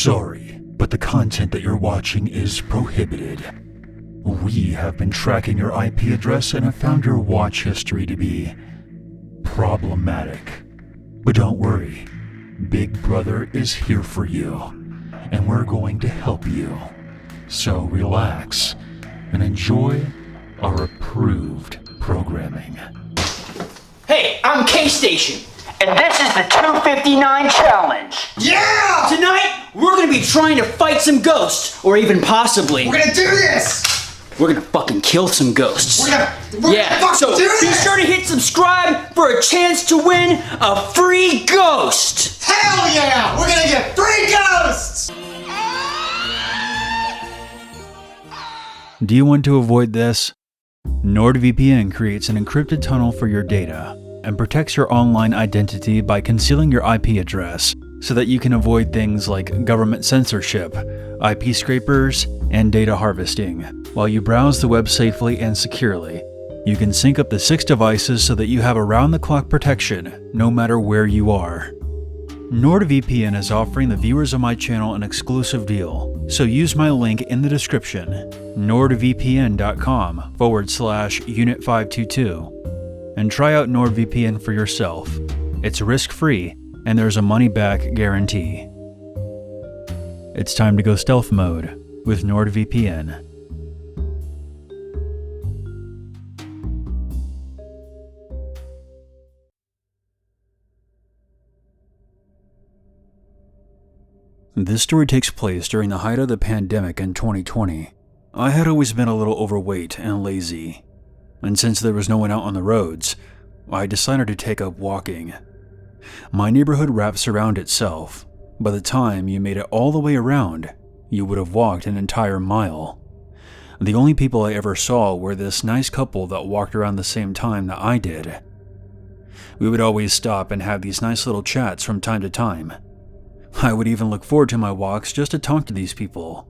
Sorry, but the content that you're watching is prohibited. We have been tracking your IP address and have found your watch history to be problematic. But don't worry, Big Brother is here for you, and we're going to help you. So relax and enjoy our approved programming. Hey, I'm K-Station, and this is the 259 Challenge. Yeah! Tonight, we're gonna be trying to fight some ghosts, or even possibly... We're gonna do this! We're gonna fucking kill some ghosts. We're gonna fucking do this! Be sure to hit subscribe for a chance to win a free ghost! Hell yeah! We're gonna get free ghosts! Do you want to avoid this? NordVPN creates an encrypted tunnel for your data and protects your online identity by concealing your IP address so that you can avoid things like government censorship, IP scrapers, and data harvesting. While you browse the web safely and securely, you can sync up to 6 devices so that you have around-the-clock protection no matter where you are. NordVPN is offering the viewers of my channel an exclusive deal, so use my link in the description, nordvpn.com/unit522, and try out NordVPN for yourself. It's risk-free, and there's a money-back guarantee. It's time to go stealth mode with NordVPN. This story takes place during the height of the pandemic in 2020. I had always been a little overweight and lazy, and since there was no one out on the roads, I decided to take up walking. My neighborhood wraps around itself. By the time you made it all the way around, you would have walked an entire mile. The only people I ever saw were this nice couple that walked around the same time that I did. We would always stop and have these nice little chats from time to time. I would even look forward to my walks just to talk to these people.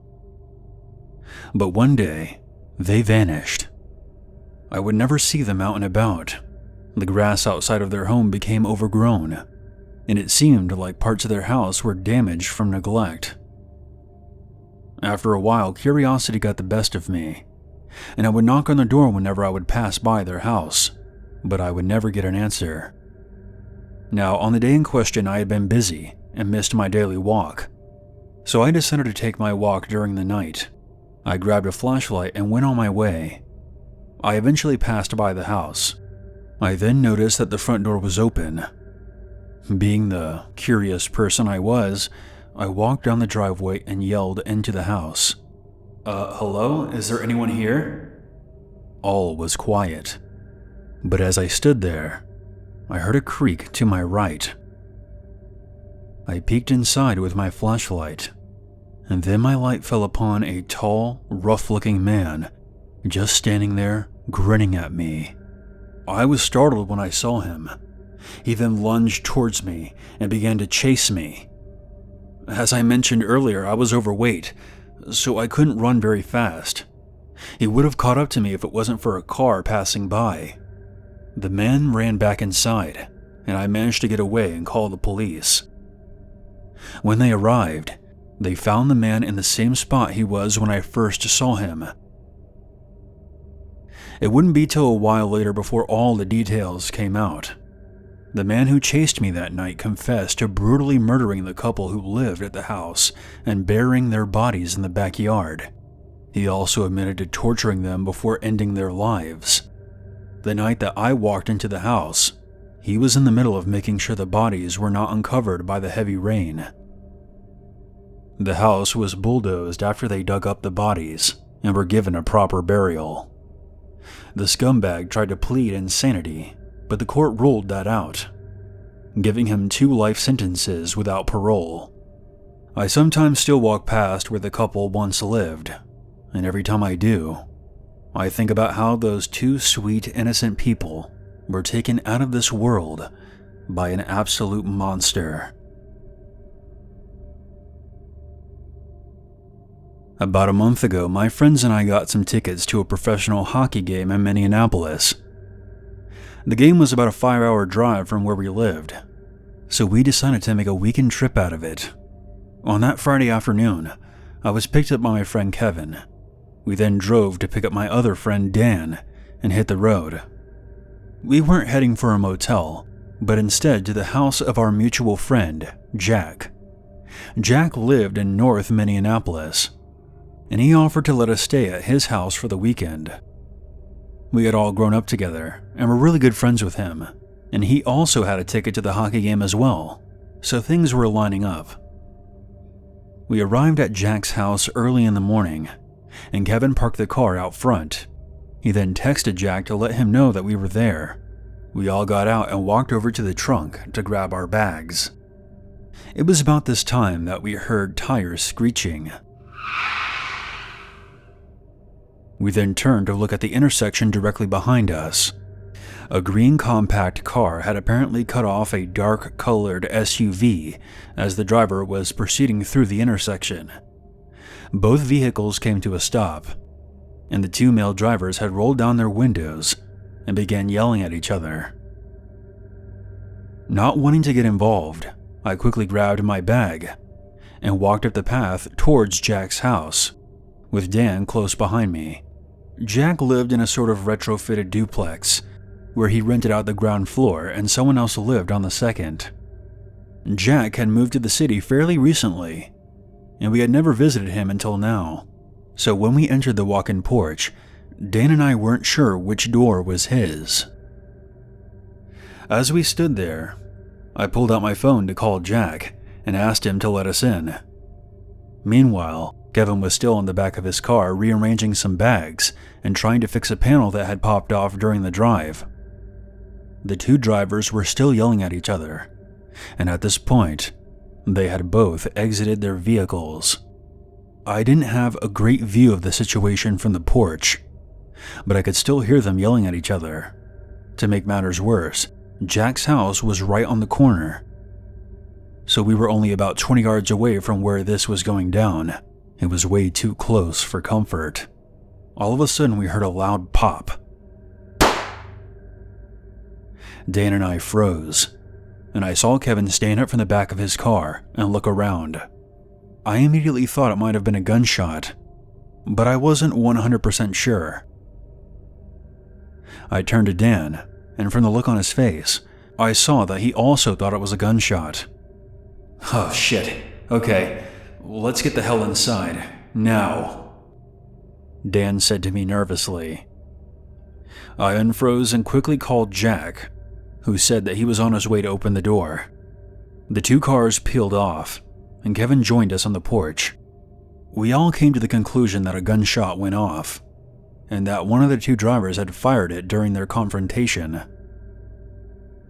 But one day, they vanished. I would never see them out and about. The grass outside of their home became overgrown, and it seemed like parts of their house were damaged from neglect. After a while, curiosity got the best of me, and I would knock on the door whenever I would pass by their house, but I would never get an answer. Now, on the day in question, I had been busy and missed my daily walk, so I decided to take my walk during the night. I grabbed a flashlight and went on my way. I eventually passed by the house. I then noticed that the front door was open. Being the curious person I was, I walked down the driveway and yelled into the house. Hello? Is there anyone here?" All was quiet. But as I stood there, I heard a creak to my right. I peeked inside with my flashlight, and then my light fell upon a tall, rough-looking man just standing there, grinning at me. I was startled when I saw him. He then lunged towards me and began to chase me. As I mentioned earlier, I was overweight, so I couldn't run very fast. He would have caught up to me if it wasn't for a car passing by. The man ran back inside, and I managed to get away and call the police. When they arrived, they found the man in the same spot he was when I first saw him. It wouldn't be till a while later before all the details came out. The man who chased me that night confessed to brutally murdering the couple who lived at the house and burying their bodies in the backyard. He also admitted to torturing them before ending their lives. The night that I walked into the house, he was in the middle of making sure the bodies were not uncovered by the heavy rain. The house was bulldozed after they dug up the bodies and were given a proper burial. The scumbag tried to plead insanity, but the court ruled that out, giving him 2 life sentences without parole. I sometimes still walk past where the couple once lived, and every time I do, I think about how those 2 sweet, innocent people were taken out of this world by an absolute monster. About a month ago, my friends and I got some tickets to a professional hockey game in Minneapolis. The game was about a 5-hour drive from where we lived, so we decided to make a weekend trip out of it. On that Friday afternoon, I was picked up by my friend Kevin. We then drove to pick up my other friend Dan and hit the road. We weren't heading for a motel, but instead to the house of our mutual friend, Jack. Jack lived in North Minneapolis, and he offered to let us stay at his house for the weekend. We had all grown up together and were really good friends with him, and he also had a ticket to the hockey game as well, so things were lining up. We arrived at Jack's house early in the morning, and Kevin parked the car out front. He then texted Jack to let him know that we were there. We all got out and walked over to the trunk to grab our bags. It was about this time that we heard tires screeching. We then turned to look at the intersection directly behind us. A green compact car had apparently cut off a dark-colored SUV as the driver was proceeding through the intersection. Both vehicles came to a stop, and the two male drivers had rolled down their windows and began yelling at each other. Not wanting to get involved, I quickly grabbed my bag and walked up the path towards Jack's house, with Dan close behind me. Jack lived in a sort of retrofitted duplex where he rented out the ground floor and someone else lived on the second. Jack had moved to the city fairly recently, and we had never visited him until now, so when we entered the walk-in porch, Dan and I weren't sure which door was his. As we stood there, I pulled out my phone to call Jack and asked him to let us in. Meanwhile, Kevin was still in the back of his car rearranging some bags and trying to fix a panel that had popped off during the drive. The two drivers were still yelling at each other, and at this point, they had both exited their vehicles. I didn't have a great view of the situation from the porch, but I could still hear them yelling at each other. To make matters worse, Jack's house was right on the corner, so we were only about 20 yards away from where this was going down. It was way too close for comfort. All of a sudden, we heard a loud pop. Dan and I froze, and I saw Kevin stand up from the back of his car and look around. I immediately thought it might have been a gunshot, but I wasn't 100% sure. I turned to Dan, and from the look on his face, I saw that he also thought it was a gunshot. Oh shit, okay, let's get the hell inside, now, Dan said to me nervously. I unfroze and quickly called Jack, who said that he was on his way to open the door. The two cars peeled off, and Kevin joined us on the porch. We all came to the conclusion that a gunshot went off, and that one of the two drivers had fired it during their confrontation.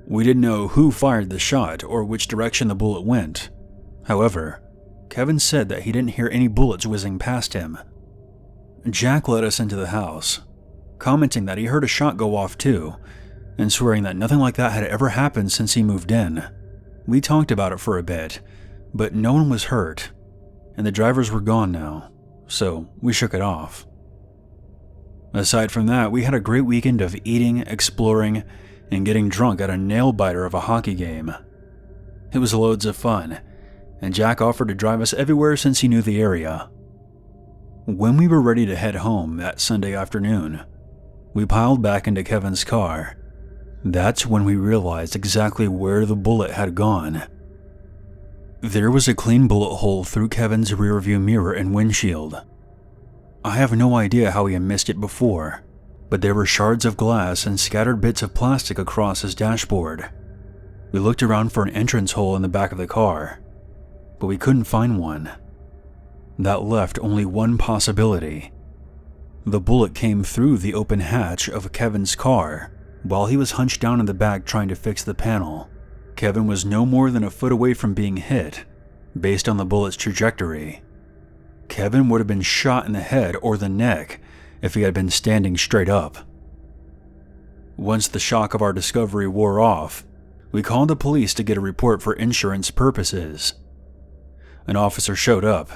We didn't know who fired the shot or which direction the bullet went. However, Kevin said that he didn't hear any bullets whizzing past him. Jack led us into the house, commenting that he heard a shot go off too, and swearing that nothing like that had ever happened since he moved in. We talked about it for a bit, but no one was hurt, and the drivers were gone now, so we shook it off. Aside from that, we had a great weekend of eating, exploring, and getting drunk at a nail-biter of a hockey game. It was loads of fun, and Jack offered to drive us everywhere since he knew the area. When we were ready to head home that Sunday afternoon, we piled back into Kevin's car. That's when we realized exactly where the bullet had gone. There was a clean bullet hole through Kevin's rearview mirror and windshield. I have no idea how he had missed it before, but there were shards of glass and scattered bits of plastic across his dashboard. We looked around for an entrance hole in the back of the car, but we couldn't find one. That left only one possibility. The bullet came through the open hatch of Kevin's car while he was hunched down in the back trying to fix the panel. Kevin was no more than a foot away from being hit, based on the bullet's trajectory. Kevin would have been shot in the head or the neck if he had been standing straight up. Once the shock of our discovery wore off, we called the police to get a report for insurance purposes. An officer showed up,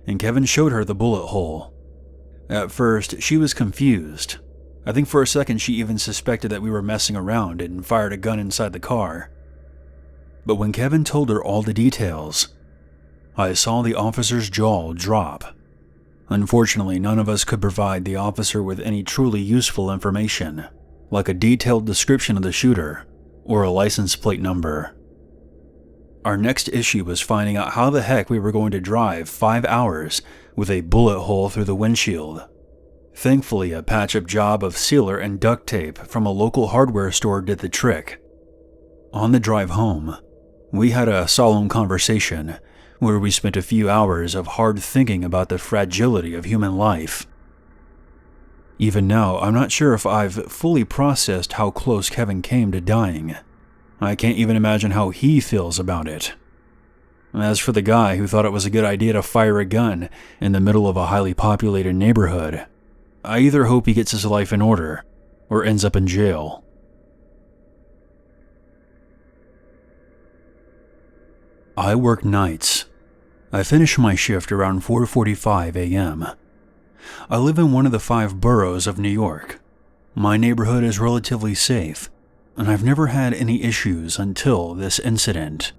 and Kevin showed her the bullet hole. At first, she was confused. I think for a second she even suspected that we were messing around and fired a gun inside the car. But when Kevin told her all the details, I saw the officer's jaw drop. Unfortunately, none of us could provide the officer with any truly useful information, like a detailed description of the shooter or a license plate number. Our next issue was finding out how the heck we were going to drive 5 hours with a bullet hole through the windshield. Thankfully, a patch-up job of sealer and duct tape from a local hardware store did the trick. On the drive home, we had a solemn conversation where we spent a few hours of hard thinking about the fragility of human life. Even now, I'm not sure if I've fully processed how close Kevin came to dying. I can't even imagine how he feels about it. As for the guy who thought it was a good idea to fire a gun in the middle of a highly populated neighborhood, I either hope he gets his life in order or ends up in jail. I work nights. I finish my shift around 4:45 a.m. I live in one of the 5 boroughs of New York. My neighborhood is relatively safe, and I've never had any issues until this incident.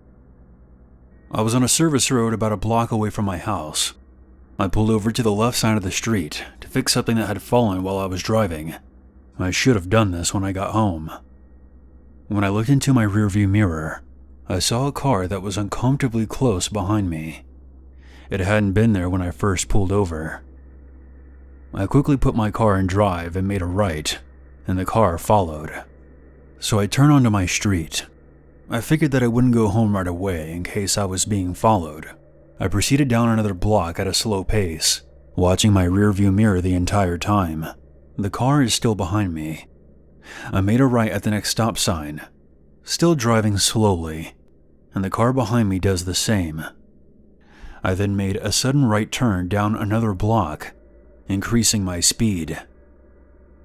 I was on a service road about a block away from my house. I pulled over to the left side of the street to fix something that had fallen while I was driving. I should have done this when I got home. When I looked into my rearview mirror, I saw a car that was uncomfortably close behind me. It hadn't been there when I first pulled over. I quickly put my car in drive and made a right, and the car followed. So I turned onto my street. I figured that I wouldn't go home right away in case I was being followed. I proceeded down another block at a slow pace, watching my rearview mirror the entire time. The car is still behind me. I made a right at the next stop sign, still driving slowly, and the car behind me does the same. I then made a sudden right turn down another block, increasing my speed.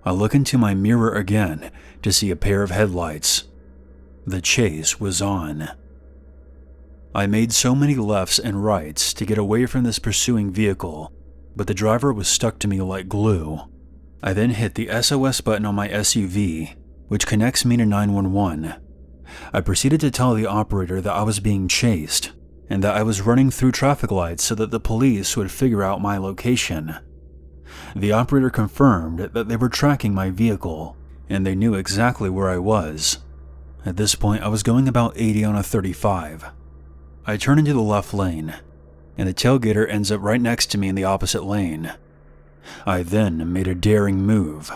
I look into my mirror again to see a pair of headlights. The chase was on. I made so many lefts and rights to get away from this pursuing vehicle, but the driver was stuck to me like glue. I then hit the SOS button on my SUV, which connects me to 911. I proceeded to tell the operator that I was being chased, and that I was running through traffic lights so that the police would figure out my location. The operator confirmed that they were tracking my vehicle, and they knew exactly where I was. At this point, I was going about 80 on a 35. I turn into the left lane, and the tailgater ends up right next to me in the opposite lane. I then made a daring move.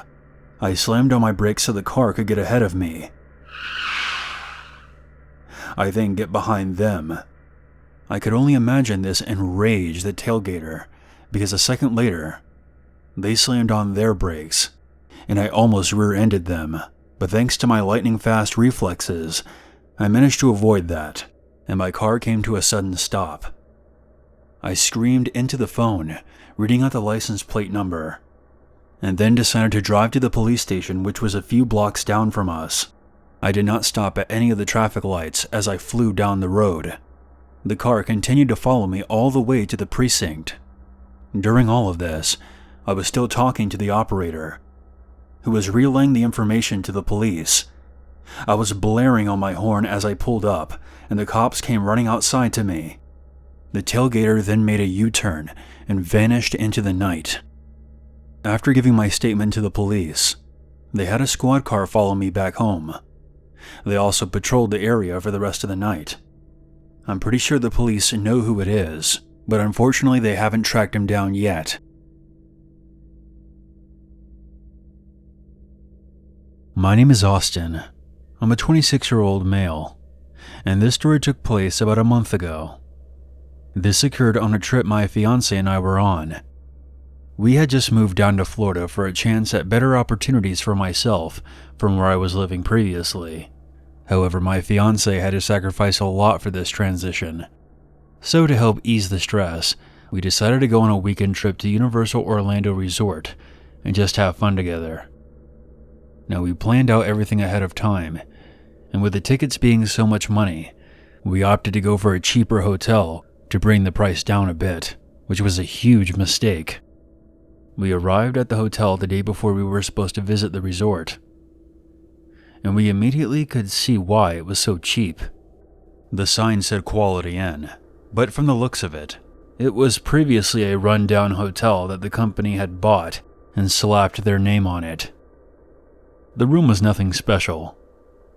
I slammed on my brakes so the car could get ahead of me. I then get behind them. I could only imagine this enraged the tailgater, because a second later, they slammed on their brakes, and I almost rear-ended them, but thanks to my lightning-fast reflexes, I managed to avoid that, and my car came to a sudden stop. I screamed into the phone, reading out the license plate number, and then decided to drive to the police station, which was a few blocks down from us. I did not stop at any of the traffic lights as I flew down the road. The car continued to follow me all the way to the precinct. During all of this, I was still talking to the operator, who was relaying the information to the police. I was blaring on my horn as I pulled up, and the cops came running outside to me. The tailgater then made a U-turn and vanished into the night. After giving my statement to the police, they had a squad car follow me back home. They also patrolled the area for the rest of the night. I'm pretty sure the police know who it is, but unfortunately they haven't tracked him down yet. My name is Austyn. I'm a 26-year-old male, and this story took place about a month ago. This occurred on a trip my fiancé and I were on. We had just moved down to Florida for a chance at better opportunities for myself from where I was living previously. However, my fiancé had to sacrifice a lot for this transition. So to help ease the stress, we decided to go on a weekend trip to Universal Orlando Resort and just have fun together. Now, we planned out everything ahead of time, and with the tickets being so much money, we opted to go for a cheaper hotel to bring the price down a bit, which was a huge mistake. We arrived at the hotel the day before we were supposed to visit the resort, and we immediately could see why it was so cheap. The sign said Quality Inn, but from the looks of it, it was previously a run-down hotel that the company had bought and slapped their name on it. The room was nothing special,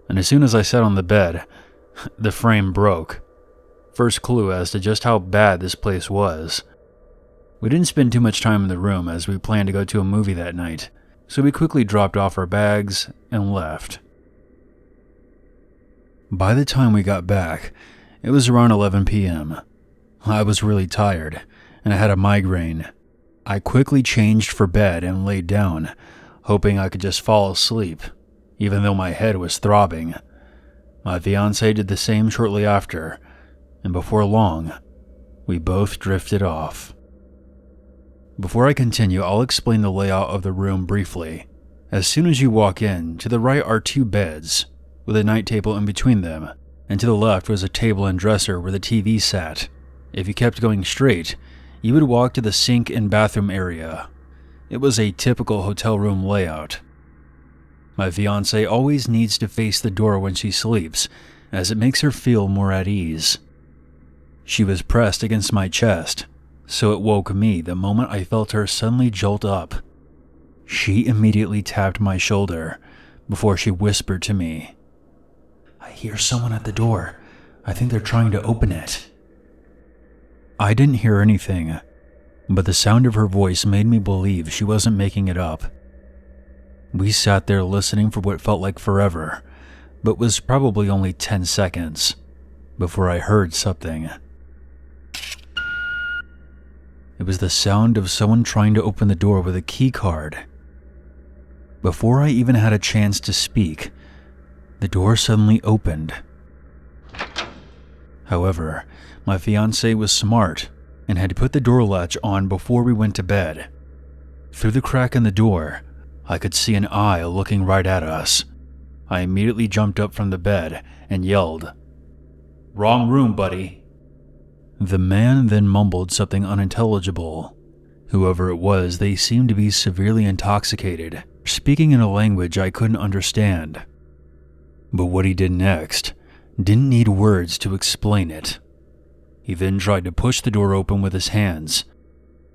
and as soon as I sat on the bed, the frame broke. First clue as to just how bad this place was. We didn't spend too much time in the room as we planned to go to a movie that night, so we quickly dropped off our bags and left. By the time we got back, it was around 11 p.m. I was really tired, and I had a migraine. I quickly changed for bed and laid down, hoping I could just fall asleep, even though my head was throbbing. My fiancée did the same shortly after, and before long, we both drifted off. Before I continue, I'll explain the layout of the room briefly. As soon as you walk in, to the right are 2 beds, with a night table in between them, and to the left was a table and dresser where the TV sat. If you kept going straight, you would walk to the sink and bathroom area. It was a typical hotel room layout. My fiancée always needs to face the door when she sleeps, as it makes her feel more at ease. She was pressed against my chest, so it woke me the moment I felt her suddenly jolt up. She immediately tapped my shoulder before she whispered to me, "I hear someone at the door. I think they're trying to open it." I didn't hear anything, but the sound of her voice made me believe she wasn't making it up. We sat there listening for what felt like forever, but was probably only 10 seconds, before I heard something. It was the sound of someone trying to open the door with a key card. Before I even had a chance to speak, the door suddenly opened. However, my fiancée was smart and had put the door latch on before we went to bed. Through the crack in the door, I could see an eye looking right at us. I immediately jumped up from the bed and yelled, "Wrong room, buddy." The man then mumbled something unintelligible. Whoever it was, they seemed to be severely intoxicated, speaking in a language I couldn't understand. But what he did next didn't need words to explain it. He then tried to push the door open with his hands.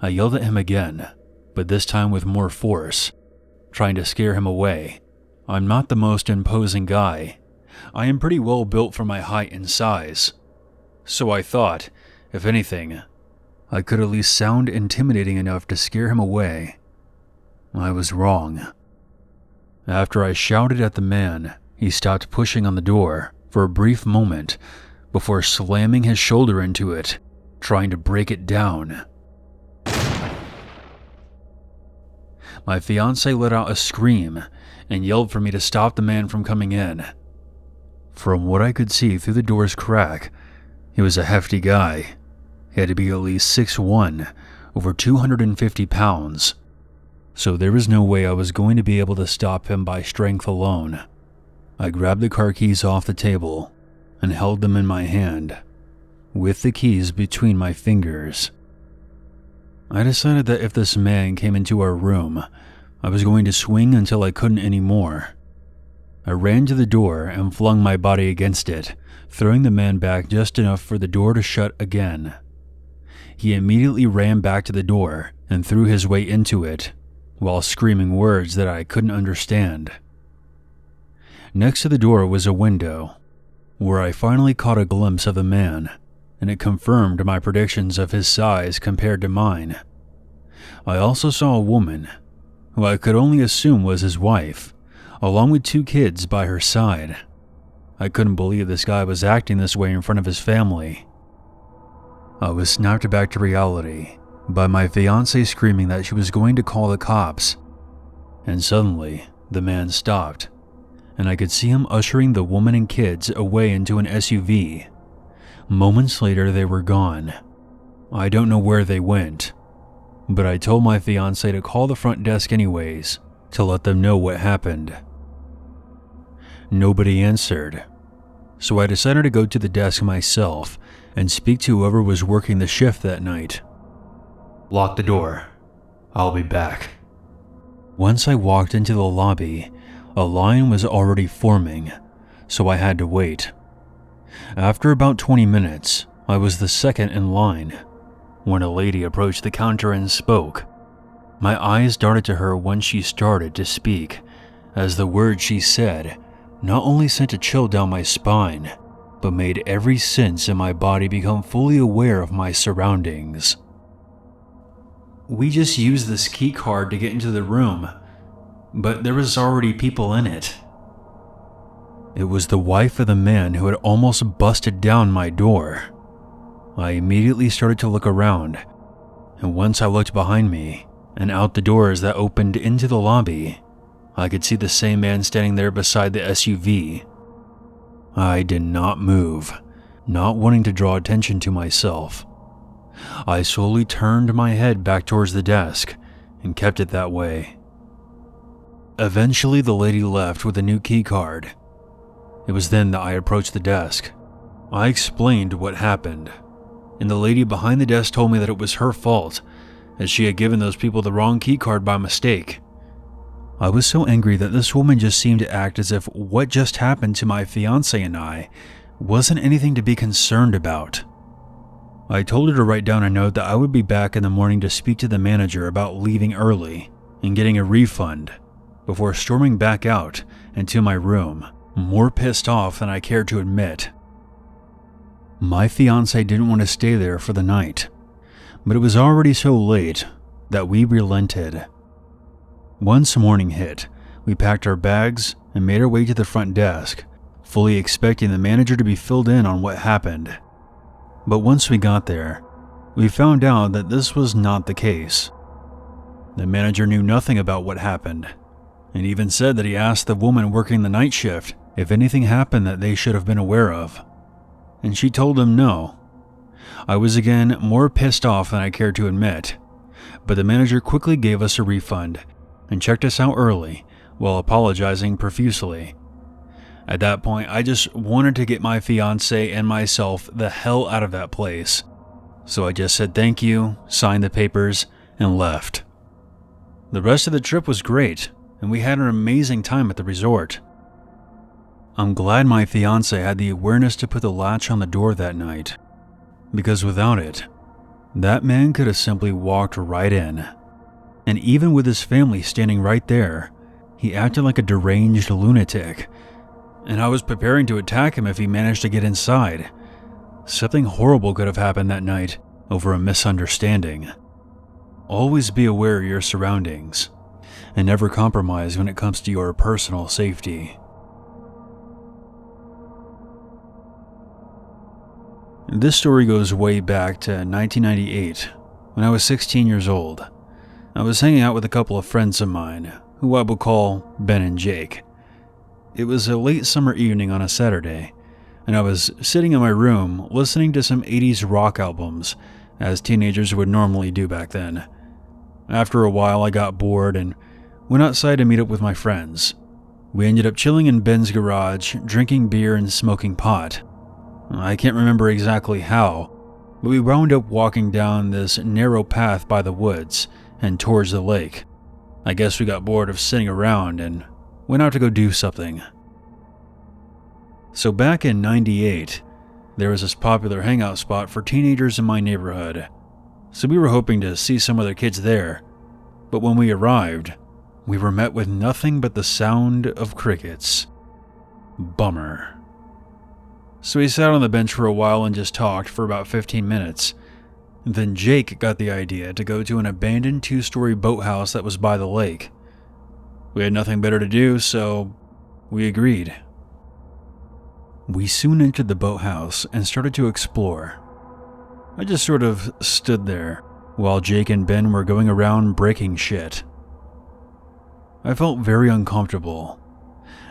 I yelled at him again, but this time with more force, trying to scare him away. I'm not the most imposing guy. I am pretty well built for my height and size. So I thought, if anything, I could at least sound intimidating enough to scare him away. I was wrong. After I shouted at the man, he stopped pushing on the door for a brief moment before slamming his shoulder into it, trying to break it down. My fiancée let out a scream and yelled for me to stop the man from coming in. From what I could see through the door's crack, he was a hefty guy. He had to be at least 6'1", over 250 pounds. So there was no way I was going to be able to stop him by strength alone. I grabbed the car keys off the table and held them in my hand, with the keys between my fingers. I decided that if this man came into our room, I was going to swing until I couldn't anymore. I ran to the door and flung my body against it, throwing the man back just enough for the door to shut again. He immediately ran back to the door and threw his way into it, while screaming words that I couldn't understand. Next to the door was a window, where I finally caught a glimpse of the man, and it confirmed my predictions of his size compared to mine. I also saw a woman, who I could only assume was his wife, along with 2 kids by her side. I couldn't believe this guy was acting this way in front of his family. I was snapped back to reality by my fiancée screaming that she was going to call the cops, and suddenly the man stopped, and I could see him ushering the woman and kids away into an SUV. Moments later, they were gone. I don't know where they went, but I told my fiancée to call the front desk anyways, to let them know what happened. Nobody answered, so I decided to go to the desk myself and speak to whoever was working the shift that night. "Lock the door. I'll be back." Once I walked into the lobby, a line was already forming, so I had to wait. After about 20 minutes, I was the second in line when a lady approached the counter and spoke. My eyes darted to her when she started to speak, as the words she said not only sent a chill down my spine, but made every sense in my body become fully aware of my surroundings. "We just used this key card to get into the room, but there was already people in it." It was the wife of the man who had almost busted down my door. I immediately started to look around, and once I looked behind me and out the doors that opened into the lobby, I could see the same man standing there beside the SUV. I did not move, not wanting to draw attention to myself. I slowly turned my head back towards the desk and kept it that way. Eventually, the lady left with a new key card. It was then that I approached the desk. I explained what happened, and the lady behind the desk told me that it was her fault, as she had given those people the wrong key card by mistake. I was so angry that this woman just seemed to act as if what just happened to my fiancé and I wasn't anything to be concerned about. I told her to write down a note that I would be back in the morning to speak to the manager about leaving early and getting a refund, before storming back out and to my room, more pissed off than I cared to admit. My fiancé didn't want to stay there for the night, but it was already so late that we relented. Once morning hit, we packed our bags and made our way to the front desk, fully expecting the manager to be filled in on what happened. But once we got there, we found out that this was not the case. The manager knew nothing about what happened, and even said that he asked the woman working the night shift if anything happened that they should have been aware of, and she told him no. I was again more pissed off than I cared to admit, but the manager quickly gave us a refund and checked us out early while apologizing profusely. At that point, I just wanted to get my fiancé and myself the hell out of that place, so I just said thank you, signed the papers, and left. The rest of the trip was great, and we had an amazing time at the resort. I'm glad my fiancé had the awareness to put the latch on the door that night, because without it, that man could have simply walked right in. And even with his family standing right there, he acted like a deranged lunatic, and I was preparing to attack him if he managed to get inside. Something horrible could have happened that night over a misunderstanding. Always be aware of your surroundings, and never compromise when it comes to your personal safety. This story goes way back to 1998, when I was 16 years old. I was hanging out with a couple of friends of mine, who I will call Ben and Jake. It was a late summer evening on a Saturday, and I was sitting in my room listening to some 80s rock albums, as teenagers would normally do back then. After a while, I got bored and went outside to meet up with my friends. We ended up chilling in Ben's garage, drinking beer and smoking pot. I can't remember exactly how, but we wound up walking down this narrow path by the woods and towards the lake. I guess we got bored of sitting around and went out to go do something. So back in '98, there was this popular hangout spot for teenagers in my neighborhood. So we were hoping to see some other kids there, but when we arrived, we were met with nothing but the sound of crickets. Bummer. So we sat on the bench for a while and just talked for about 15 minutes. Then Jake got the idea to go to an abandoned 2-story boathouse that was by the lake. We had nothing better to do, so we agreed. We soon entered the boathouse and started to explore. I just sort of stood there while Jake and Ben were going around breaking shit. I felt very uncomfortable,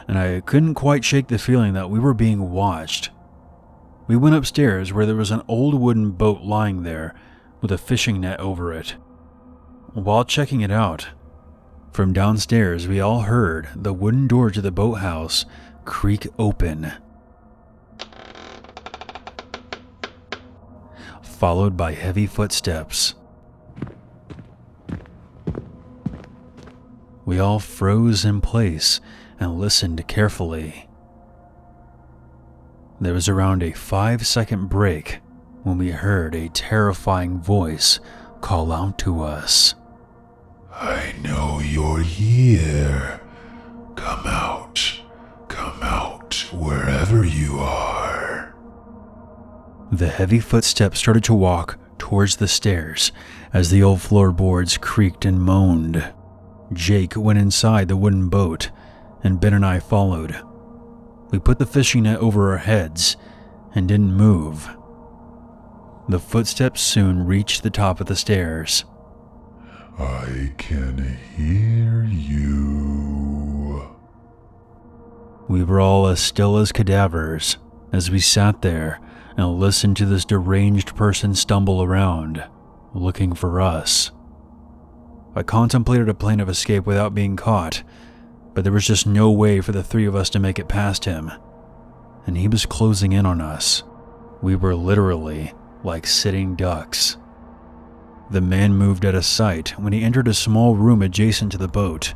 and I couldn't quite shake the feeling that we were being watched. We went upstairs where there was an old wooden boat lying there with a fishing net over it. While checking it out, from downstairs we all heard the wooden door to the boathouse creak open, followed by heavy footsteps. We all froze in place and listened carefully. There was around a 5-second break when we heard a terrifying voice call out to us. I know you're here. Come out wherever you are. The heavy footsteps started to walk towards the stairs as the old floorboards creaked and moaned. Jake went inside the wooden boat, and Ben and I followed. We put the fishing net over our heads and didn't move. The footsteps soon reached the top of the stairs. I can hear you. We were all as still as cadavers as we sat there and listened to this deranged person stumble around, looking for us. I contemplated a plan of escape without being caught, but there was just no way for the three of us to make it past him, and he was closing in on us. We were literally like sitting ducks. The man moved out of sight when he entered a small room adjacent to the boat.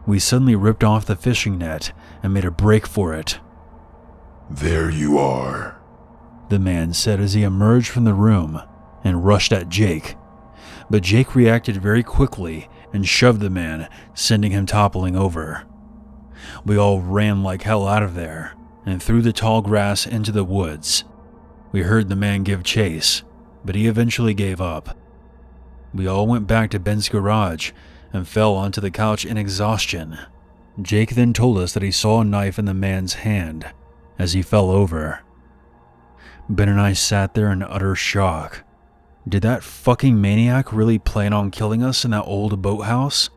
We suddenly ripped off the fishing net and made a break for it. There you are, the man said as he emerged from the room and rushed at Jake. But Jake reacted very quickly and shoved the man, sending him toppling over. We all ran like hell out of there and through the tall grass into the woods. We heard the man give chase, but he eventually gave up. We all went back to Ben's garage and fell onto the couch in exhaustion. Jake then told us that he saw a knife in the man's hand as he fell over. Ben and I sat there in utter shock. Did that fucking maniac really plan on killing us in that old boathouse?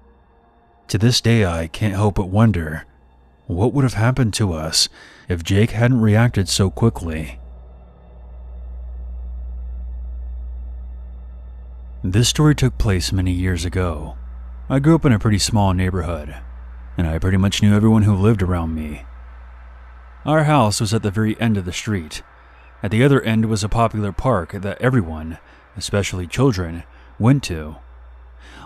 To this day, I can't help but wonder, what would have happened to us if Jake hadn't reacted so quickly? This story took place many years ago. I grew up in a pretty small neighborhood, and I pretty much knew everyone who lived around me. Our house was at the very end of the street. At the other end was a popular park that everyone, especially children, went to.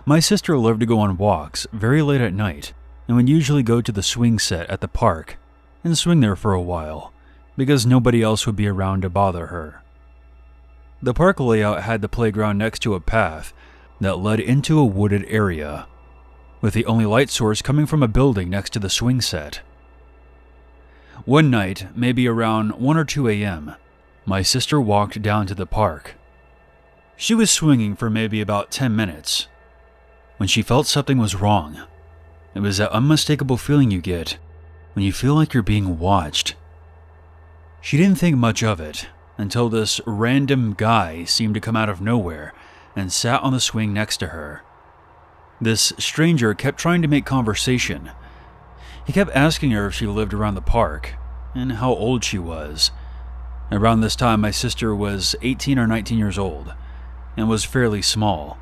My sister loved to go on walks very late at night and would usually go to the swing set at the park and swing there for a while because nobody else would be around to bother her. The park layout had the playground next to a path that led into a wooded area, with the only light source coming from a building next to the swing set. One night, maybe around 1 or 2 a.m., my sister walked down to the park. She was swinging for maybe about 10 minutes when she felt something was wrong. It was that unmistakable feeling you get when you feel like you're being watched. She didn't think much of it until this random guy seemed to come out of nowhere and sat on the swing next to her. This stranger kept trying to make conversation. He kept asking her if she lived around the park and how old she was. Around this time, my sister was 18 or 19 years old and was fairly small,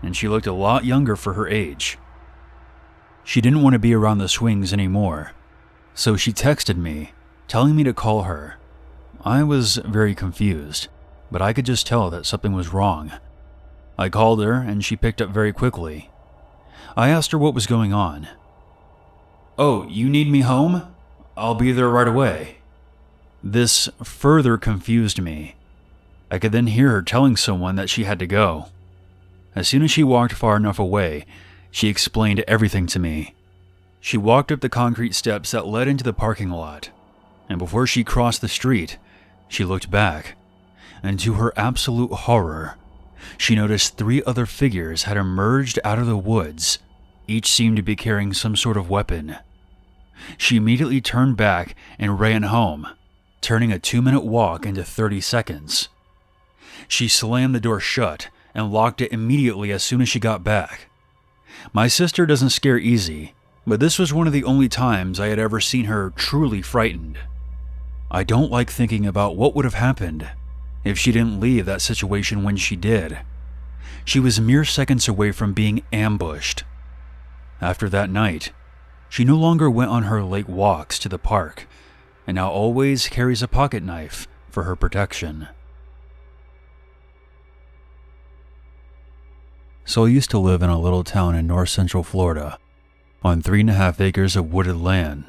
and she looked a lot younger for her age. She didn't want to be around the swings anymore, so she texted me, telling me to call her. I was very confused, but I could just tell that something was wrong. I called her, and she picked up very quickly. I asked her what was going on. "Oh, you need me home? I'll be there right away." This further confused me. I could then hear her telling someone that she had to go. As soon as she walked far enough away, she explained everything to me. She walked up the concrete steps that led into the parking lot, and before she crossed the street, she looked back, and to her absolute horror, she noticed 3 other figures had emerged out of the woods. Each seemed to be carrying some sort of weapon. She immediately turned back and ran home, turning a 2-minute walk into 30 seconds. She slammed the door shut and locked it immediately as soon as she got back. My sister doesn't scare easy, but this was one of the only times I had ever seen her truly frightened. I don't like thinking about what would have happened if she didn't leave that situation when she did. She was mere seconds away from being ambushed. After that night, she no longer went on her late walks to the park, and now always carries a pocket knife for her protection. So I used to live in a little town in north central Florida, on 3.5 acres of wooded land,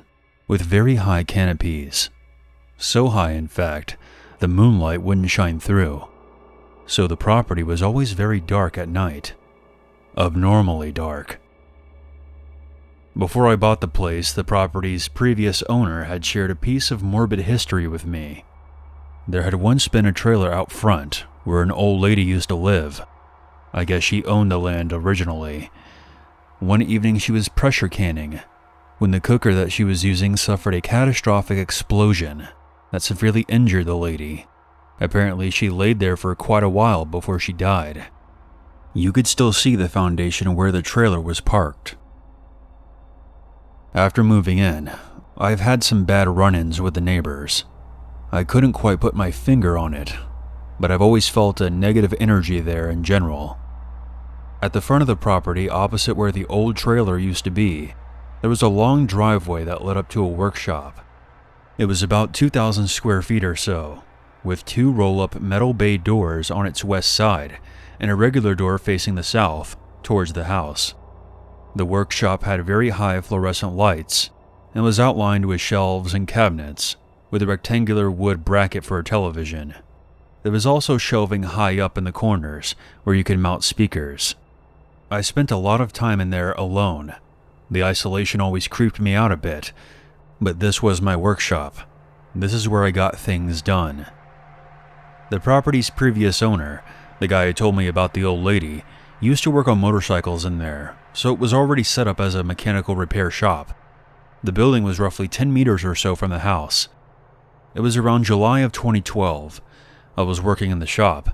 with very high canopies. So high, in fact, the moonlight wouldn't shine through, so the property was always very dark at night. Abnormally dark. Before I bought the place, the property's previous owner had shared a piece of morbid history with me. There had once been a trailer out front where an old lady used to live. I guess she owned the land originally. One evening she was pressure canning when the cooker that she was using suffered a catastrophic explosion that severely injured the lady. Apparently she laid there for quite a while before she died. You could still see the foundation where the trailer was parked. After moving in, I've had some bad run-ins with the neighbors. I couldn't quite put my finger on it, but I've always felt a negative energy there in general. At the front of the property, opposite where the old trailer used to be, there was a long driveway that led up to a workshop. It was about 2,000 square feet or so, with 2 roll-up metal bay doors on its west side and a regular door facing the south, towards the house. The workshop had very high fluorescent lights and was outlined with shelves and cabinets, with a rectangular wood bracket for a television. There was also shelving high up in the corners where you could mount speakers. I spent a lot of time in there alone. The isolation always creeped me out a bit, but this was my workshop. This is where I got things done. The property's previous owner, the guy who told me about the old lady, used to work on motorcycles in there, so it was already set up as a mechanical repair shop. The building was roughly 10 meters or so from the house. It was around July of 2012. I was working in the shop.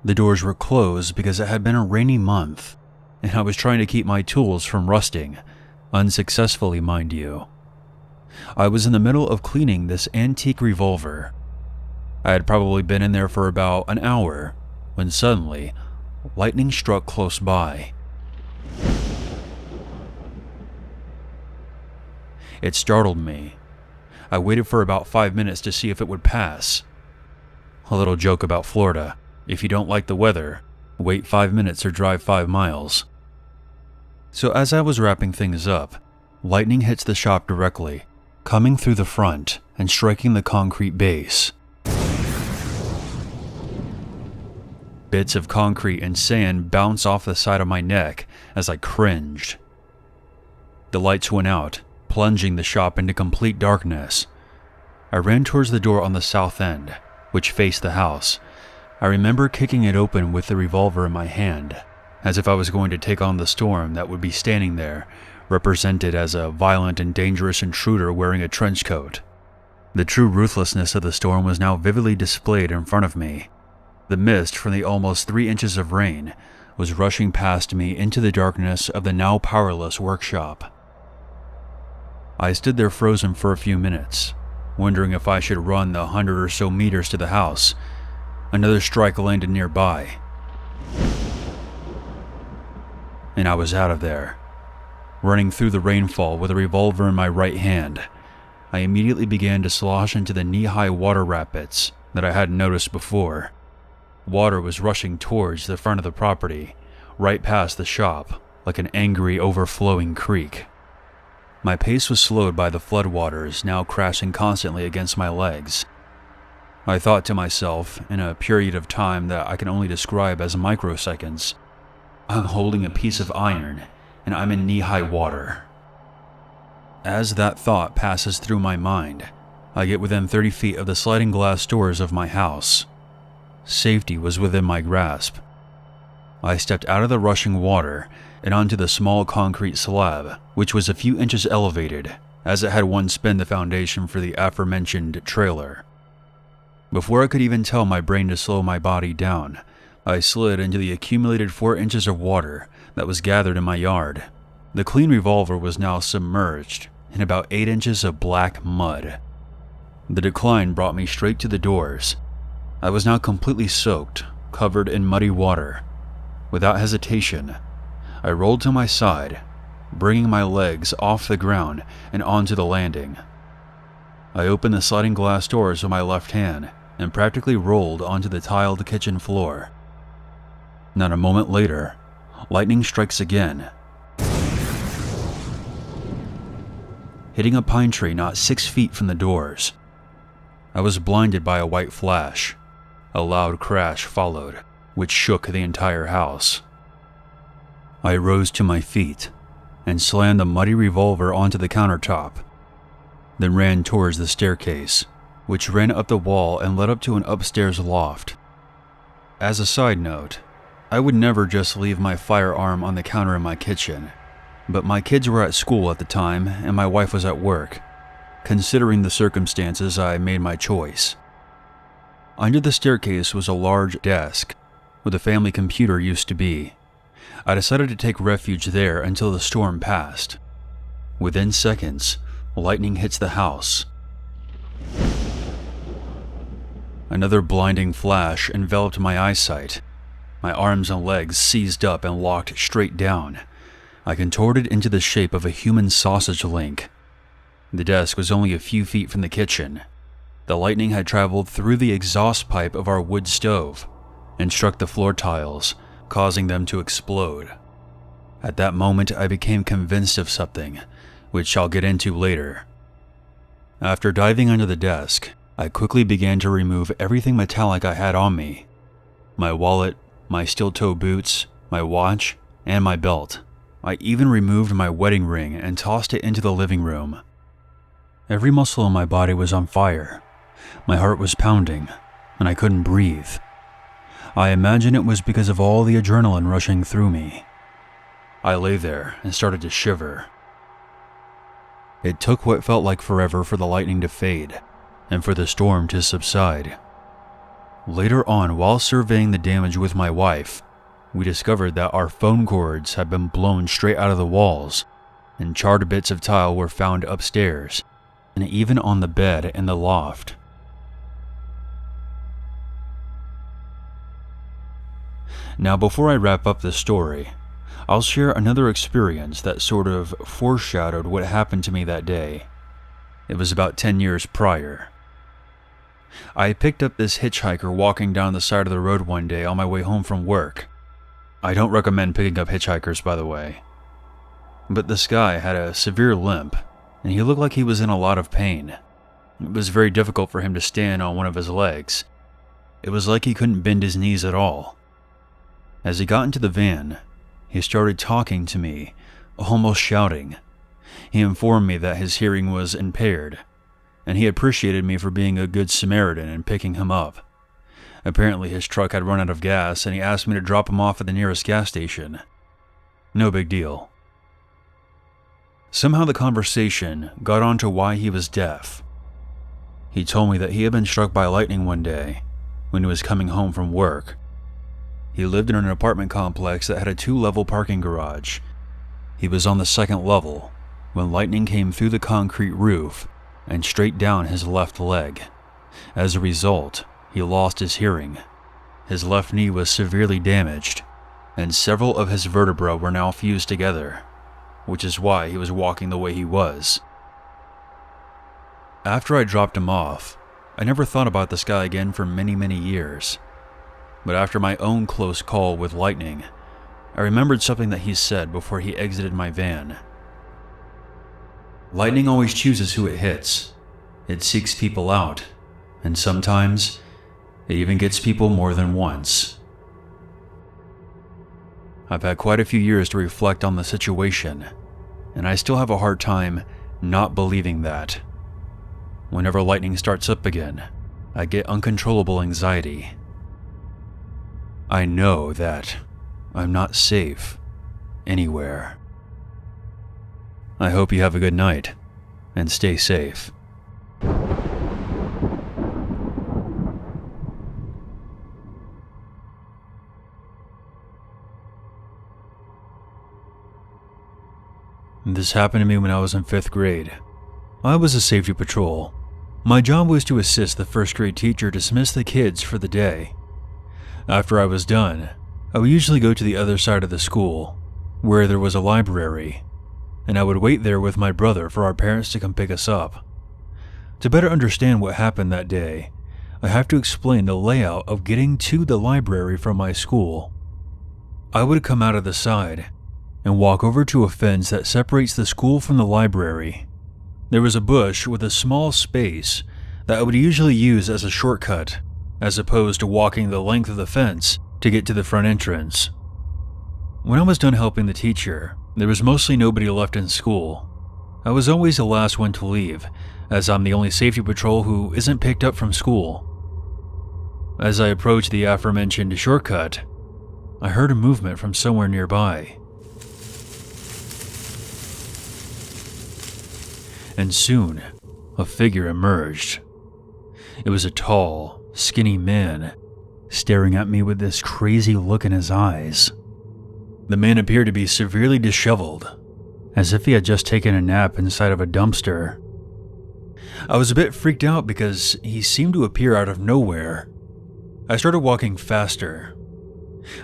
The doors were closed because it had been a rainy month, and I was trying to keep my tools from rusting, unsuccessfully, mind you. I was in the middle of cleaning this antique revolver. I had probably been in there for about an hour when suddenly, lightning struck close by. It startled me. I waited for about 5 minutes to see if it would pass. A little joke about Florida: if you don't like the weather, wait 5 minutes or drive 5 miles. So as I was wrapping things up, lightning hits the shop directly, coming through the front and striking the concrete base. Bits of concrete and sand bounced off the side of my neck as I cringed. The lights went out, plunging the shop into complete darkness. I ran towards the door on the south end, which faced the house. I remember kicking it open with the revolver in my hand, as if I was going to take on the storm that would be standing there, represented as a violent and dangerous intruder wearing a trench coat. The true ruthlessness of the storm was now vividly displayed in front of me. The mist from the almost 3 inches of rain was rushing past me into the darkness of the now powerless workshop. I stood there frozen for a few minutes, wondering if I should run the 100 or so meters to the house. Another strike landed nearby, and I was out of there. Running through the rainfall with a revolver in my right hand, I immediately began to slosh into the knee-high water rapids that I hadn't noticed before. Water was rushing towards the front of the property, right past the shop, like an angry, overflowing creek. My pace was slowed by the floodwaters now crashing constantly against my legs. I thought to myself, in a period of time that I can only describe as microseconds, I'm holding a piece of iron, and I'm in knee-high water. As that thought passes through my mind, I get within 30 feet of the sliding glass doors of my house. Safety was within my grasp. I stepped out of the rushing water and onto the small concrete slab, which was a few inches elevated, as it had once been the foundation for the aforementioned trailer. Before I could even tell my brain to slow my body down, I slid into the accumulated 4 inches of water that was gathered in my yard. The clean revolver was now submerged in about 8 inches of black mud. The decline brought me straight to the doors. I was now completely soaked, covered in muddy water. Without hesitation, I rolled to my side, bringing my legs off the ground and onto the landing. I opened the sliding glass doors with my left hand and practically rolled onto the tiled kitchen floor. Not a moment later, lightning strikes again, hitting a pine tree not 6 feet from the doors. I was blinded by a white flash. A loud crash followed, which shook the entire house. I rose to my feet and slammed the muddy revolver onto the countertop, then ran towards the staircase, which ran up the wall and led up to an upstairs loft. As a side note, I would never just leave my firearm on the counter in my kitchen, but my kids were at school at the time and my wife was at work. Considering the circumstances, I made my choice. Under the staircase was a large desk, where the family computer used to be. I decided to take refuge there until the storm passed. Within seconds, lightning hits the house. Another blinding flash enveloped my eyesight. My arms and legs seized up and locked straight down. I contorted into the shape of a human sausage link. The desk was only a few feet from the kitchen. The lightning had traveled through the exhaust pipe of our wood stove and struck the floor tiles, causing them to explode. At that moment, I became convinced of something, which I'll get into later. After diving under the desk, I quickly began to remove everything metallic I had on me. My wallet, my steel-toe boots, my watch, and my belt. I even removed my wedding ring and tossed it into the living room. Every muscle in my body was on fire. My heart was pounding, and I couldn't breathe. I imagine it was because of all the adrenaline rushing through me. I lay there and started to shiver. It took what felt like forever for the lightning to fade, and for the storm to subside. Later on, while surveying the damage with my wife, we discovered that our phone cords had been blown straight out of the walls, and charred bits of tile were found upstairs, and even on the bed in the loft. Now, before I wrap up this story, I'll share another experience that sort of foreshadowed what happened to me that day. It was about 10 years prior. I picked up this hitchhiker walking down the side of the road one day on my way home from work. I don't recommend picking up hitchhikers, by the way. But this guy had a severe limp, and he looked like he was in a lot of pain. It was very difficult for him to stand on one of his legs. It was like he couldn't bend his knees at all. As he got into the van, he started talking to me, almost shouting. He informed me that his hearing was impaired, and he appreciated me for being a good Samaritan and picking him up. Apparently his truck had run out of gas, and he asked me to drop him off at the nearest gas station. No big deal. Somehow the conversation got on to why he was deaf. He told me that he had been struck by lightning one day when he was coming home from work. He lived in an apartment complex that had a 2-level parking garage. He was on the 2nd level when lightning came through the concrete roof and straight down his left leg. As a result, he lost his hearing. His left knee was severely damaged, and several of his vertebrae were now fused together, which is why he was walking the way he was. After I dropped him off, I never thought about this guy again for many years. But after my own close call with lightning, I remembered something that he said before he exited my van. Lightning always chooses who it hits. It seeks people out, and sometimes it even gets people more than once. I've had quite a few years to reflect on the situation, and I still have a hard time not believing that. Whenever lightning starts up again, I get uncontrollable anxiety. I know that I'm not safe anywhere. I hope you have a good night and stay safe. This happened to me when I was in 5th grade. I was a safety patrol. My job was to assist the 1st grade teacher dismiss the kids for the day. After I was done, I would usually go to the other side of the school, where there was a library, and I would wait there with my brother for our parents to come pick us up. To better understand what happened that day, I have to explain the layout of getting to the library from my school. I would come out of the side and walk over to a fence that separates the school from the library. There was a bush with a small space that I would usually use as a shortcut, as opposed to walking the length of the fence to get to the front entrance. When I was done helping the teacher, there was mostly nobody left in school. I was always the last one to leave, as I'm the only safety patrol who isn't picked up from school. As I approached the aforementioned shortcut, I heard a movement from somewhere nearby. And soon, a figure emerged. It was a tall, skinny man, staring at me with this crazy look in his eyes. The man appeared to be severely disheveled, as if he had just taken a nap inside of a dumpster. I was a bit freaked out because he seemed to appear out of nowhere. I started walking faster.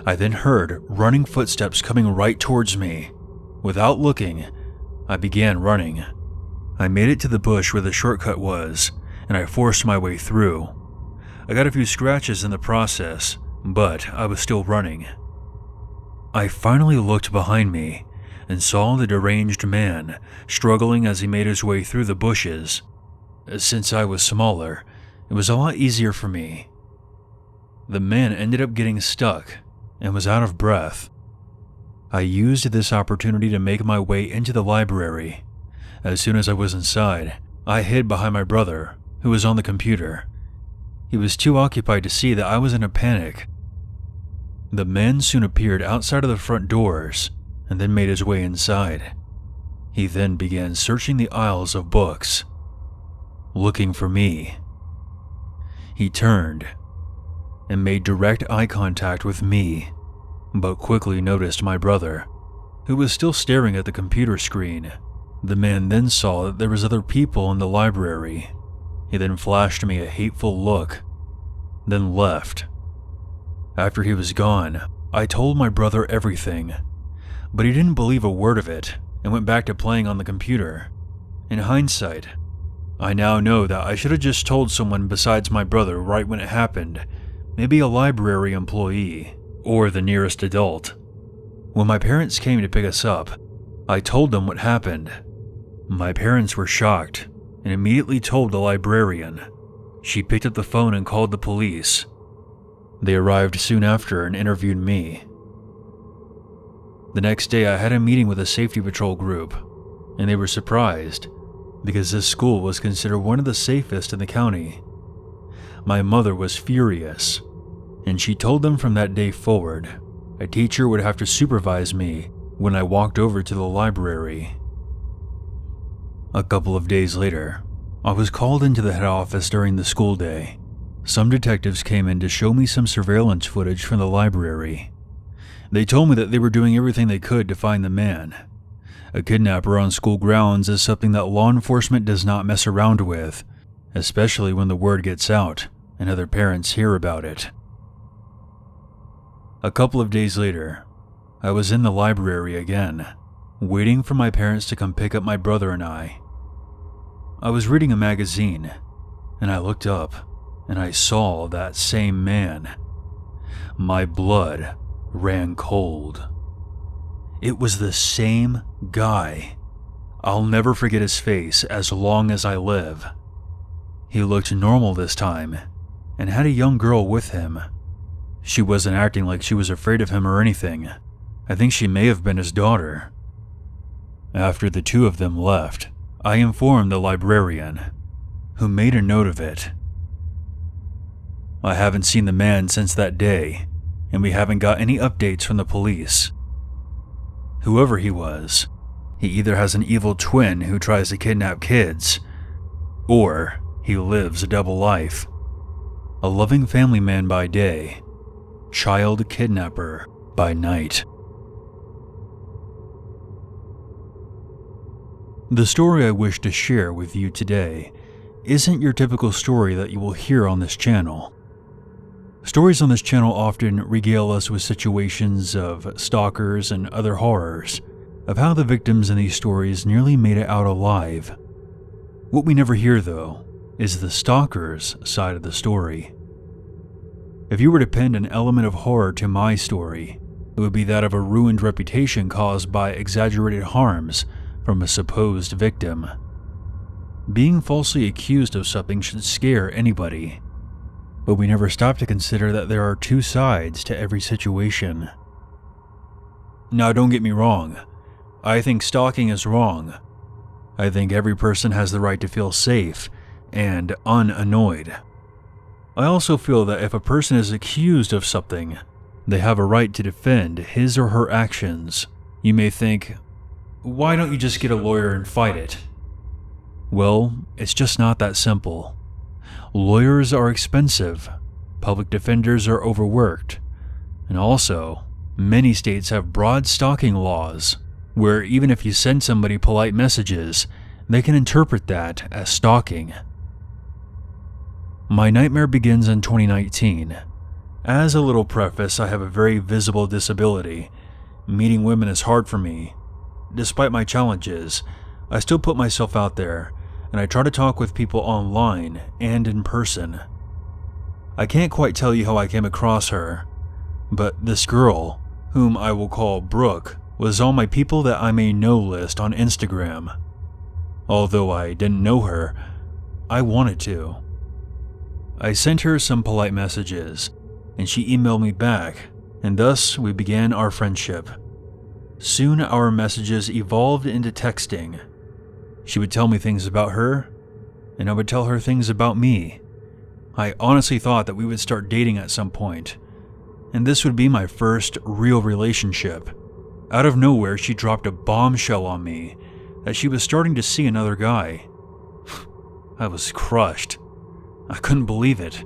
I then heard running footsteps coming right towards me. Without looking, I began running. I made it to the bush where the shortcut was, and I forced my way through. I got a few scratches in the process, but I was still running. I finally looked behind me and saw the deranged man struggling as he made his way through the bushes. Since I was smaller, it was a lot easier for me. The man ended up getting stuck and was out of breath. I used this opportunity to make my way into the library. As soon as I was inside, I hid behind my brother, who was on the computer. He was too occupied to see that I was in a panic. The man soon appeared outside of the front doors and then made his way inside. He then began searching the aisles of books, looking for me. He turned and made direct eye contact with me, but quickly noticed my brother, who was still staring at the computer screen. The man then saw that there was other people in the library. He then flashed me a hateful look, then left. After he was gone, I told my brother everything, but he didn't believe a word of it and went back to playing on the computer. In hindsight, I now know that I should have just told someone besides my brother right when it happened, maybe a library employee or the nearest adult. When my parents came to pick us up, I told them what happened. My parents were shocked and immediately told the librarian. She picked up the phone and called the police. They arrived soon after and interviewed me. The next day I had a meeting with a safety patrol group, and they were surprised because this school was considered one of the safest in the county. My mother was furious, and she told them from that day forward, a teacher would have to supervise me when I walked over to the library. A couple of days later, I was called into the head office during the school day. Some detectives came in to show me some surveillance footage from the library. They told me that they were doing everything they could to find the man. A kidnapper on school grounds is something that law enforcement does not mess around with, especially when the word gets out and other parents hear about it. A couple of days later, I was in the library again, waiting for my parents to come pick up my brother and I. I was reading a magazine, and I looked up, and I saw that same man. My blood ran cold. It was the same guy. I'll never forget his face as long as I live. He looked normal this time, and had a young girl with him. She wasn't acting like she was afraid of him or anything. I think she may have been his daughter. After the two of them left, I informed the librarian, who made a note of it. I haven't seen the man since that day, and we haven't got any updates from the police. Whoever he was, he either has an evil twin who tries to kidnap kids, or he lives a double life. A loving family man by day, child kidnapper by night. The story I wish to share with you today isn't your typical story that you will hear on this channel. Stories on this channel often regale us with situations of stalkers and other horrors, of how the victims in these stories nearly made it out alive. What we never hear, though, is the stalker's side of the story. If you were to pin an element of horror to my story, it would be that of a ruined reputation caused by exaggerated harms from a supposed victim. Being falsely accused of something should scare anybody. But we never stop to consider that there are two sides to every situation. Now, don't get me wrong. I think stalking is wrong. I think every person has the right to feel safe and unannoyed. I also feel that if a person is accused of something, they have a right to defend his or her actions. You may think, why don't you just get a lawyer and fight it? Well, it's just not that simple. Lawyers are expensive, public defenders are overworked, and also, many states have broad stalking laws, where even if you send somebody polite messages, they can interpret that as stalking. My nightmare begins in 2019. As a little preface, I have a very visible disability. Meeting women is hard for me. Despite my challenges, I still put myself out there, and I try to talk with people online and in person. I can't quite tell you how I came across her, but this girl, whom I will call Brooke, was on my people that I may know list on Instagram. Although I didn't know her, I wanted to. I sent her some polite messages, and she emailed me back, and thus we began our friendship. Soon our messages evolved into texting. She would tell me things about her, and I would tell her things about me. I honestly thought that we would start dating at some point, and this would be my first real relationship. Out of nowhere, she dropped a bombshell on me that she was starting to see another guy. I was crushed. I couldn't believe it,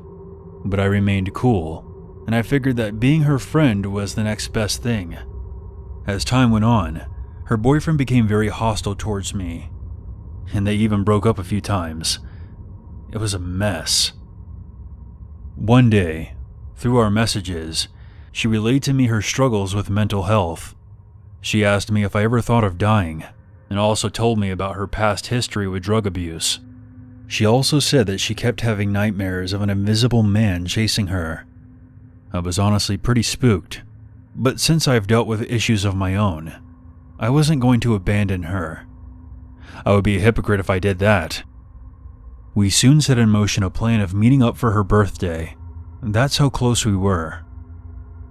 but I remained cool, and I figured that being her friend was the next best thing. As time went on, her boyfriend became very hostile towards me, and they even broke up a few times. It was a mess. One day, through our messages, she relayed to me her struggles with mental health. She asked me if I ever thought of dying, and also told me about her past history with drug abuse. She also said that she kept having nightmares of an invisible man chasing her. I was honestly pretty spooked, but since I've dealt with issues of my own, I wasn't going to abandon her. I would be a hypocrite if I did that. We soon set in motion a plan of meeting up for her birthday. That's how close we were.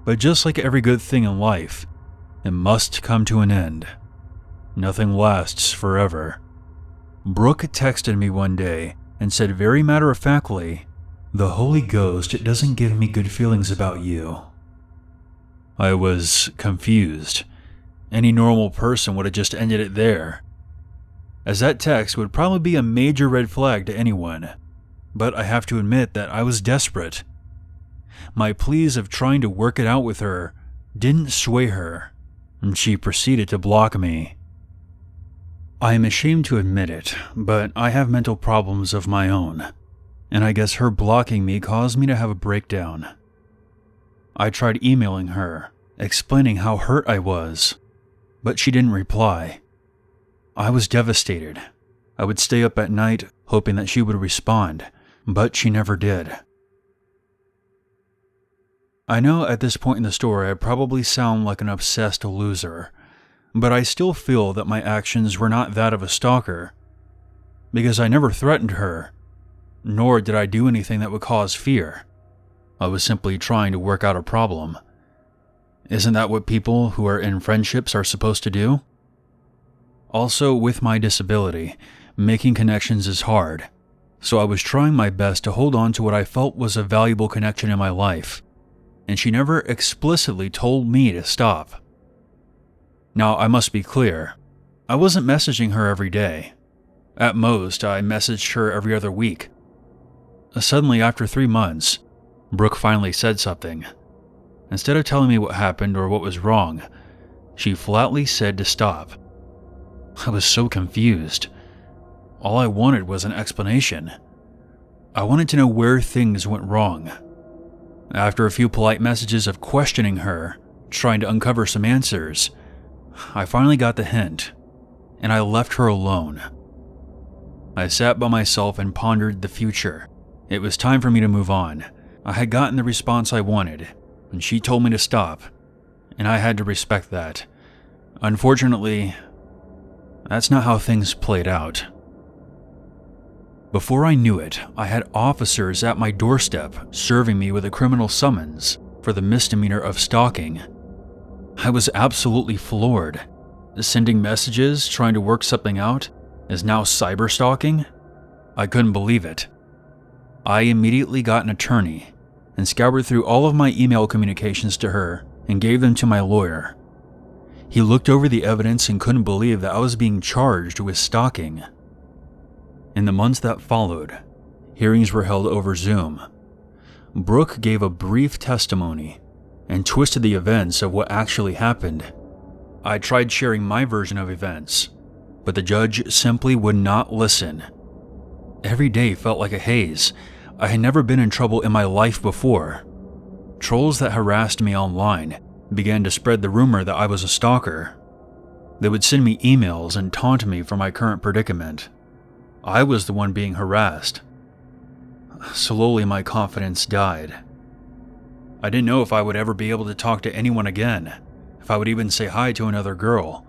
But just like every good thing in life, it must come to an end. Nothing lasts forever. Brooke texted me one day and said very matter-of-factly, "The Holy Ghost doesn't give me good feelings about you." I was confused. Any normal person would have just ended it there, as that text would probably be a major red flag to anyone. But I have to admit that I was desperate. My pleas of trying to work it out with her didn't sway her, and she proceeded to block me. I am ashamed to admit it, but I have mental problems of my own, and I guess her blocking me caused me to have a breakdown. I tried emailing her, explaining how hurt I was, but she didn't reply. I was devastated. I would stay up at night hoping that she would respond, but she never did. I know at this point in the story I probably sound like an obsessed loser, but I still feel that my actions were not that of a stalker, because I never threatened her, nor did I do anything that would cause fear. I was simply trying to work out a problem. Isn't that what people who are in friendships are supposed to do? Also, with my disability, making connections is hard, so I was trying my best to hold on to what I felt was a valuable connection in my life, and she never explicitly told me to stop. Now, I must be clear, I wasn't messaging her every day. At most, I messaged her every other week. Suddenly, after 3 months, Brooke finally said something. Instead of telling me what happened or what was wrong, she flatly said to stop. I was so confused. All I wanted was an explanation. I wanted to know where things went wrong. After a few polite messages of questioning her, trying to uncover some answers, I finally got the hint, and I left her alone. I sat by myself and pondered the future. It was time for me to move on. I had gotten the response I wanted, and she told me to stop, and I had to respect that. Unfortunately, that's not how things played out. Before I knew it, I had officers at my doorstep serving me with a criminal summons for the misdemeanor of stalking. I was absolutely floored. Sending messages, trying to work something out, is now cyber stalking? I couldn't believe it. I immediately got an attorney and scoured through all of my email communications to her and gave them to my lawyer. He looked over the evidence and couldn't believe that I was being charged with stalking. In the months that followed, hearings were held over Zoom. Brooke gave a brief testimony and twisted the events of what actually happened. I tried sharing my version of events, but the judge simply would not listen. Every day felt like a haze. I had never been in trouble in my life before. Trolls that harassed me online began to spread the rumor that I was a stalker. They would send me emails and taunt me for my current predicament. I was the one being harassed. Slowly, my confidence died. I didn't know if I would ever be able to talk to anyone again, if I would even say hi to another girl.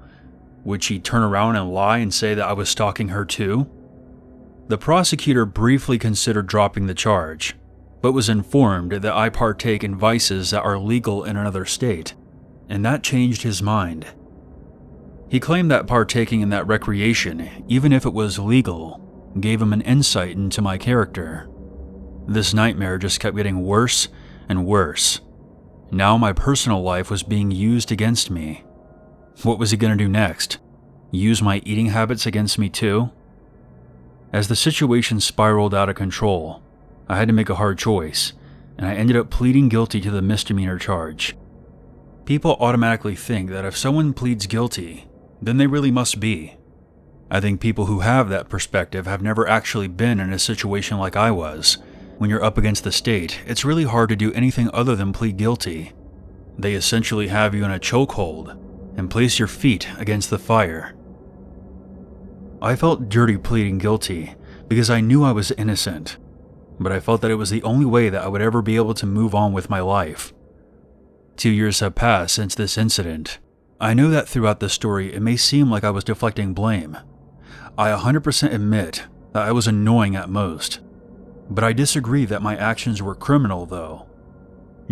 Would she turn around and lie and say that I was stalking her too? The prosecutor briefly considered dropping the charge, but was informed that I partake in vices that are legal in another state, and that changed his mind. He claimed that partaking in that recreation, even if it was legal, gave him an insight into my character. This nightmare just kept getting worse and worse. Now my personal life was being used against me. What was he going to do next? Use my eating habits against me too? As the situation spiraled out of control, I had to make a hard choice, and I ended up pleading guilty to the misdemeanor charge. People automatically think that if someone pleads guilty, then they really must be. I think people who have that perspective have never actually been in a situation like I was. When you're up against the state, it's really hard to do anything other than plead guilty. They essentially have you in a chokehold and place your feet against the fire. I felt dirty pleading guilty because I knew I was innocent, but I felt that it was the only way that I would ever be able to move on with my life. 2 years have passed since this incident. I know that throughout the story it may seem like I was deflecting blame. I 100% admit that I was annoying at most, but I disagree that my actions were criminal though.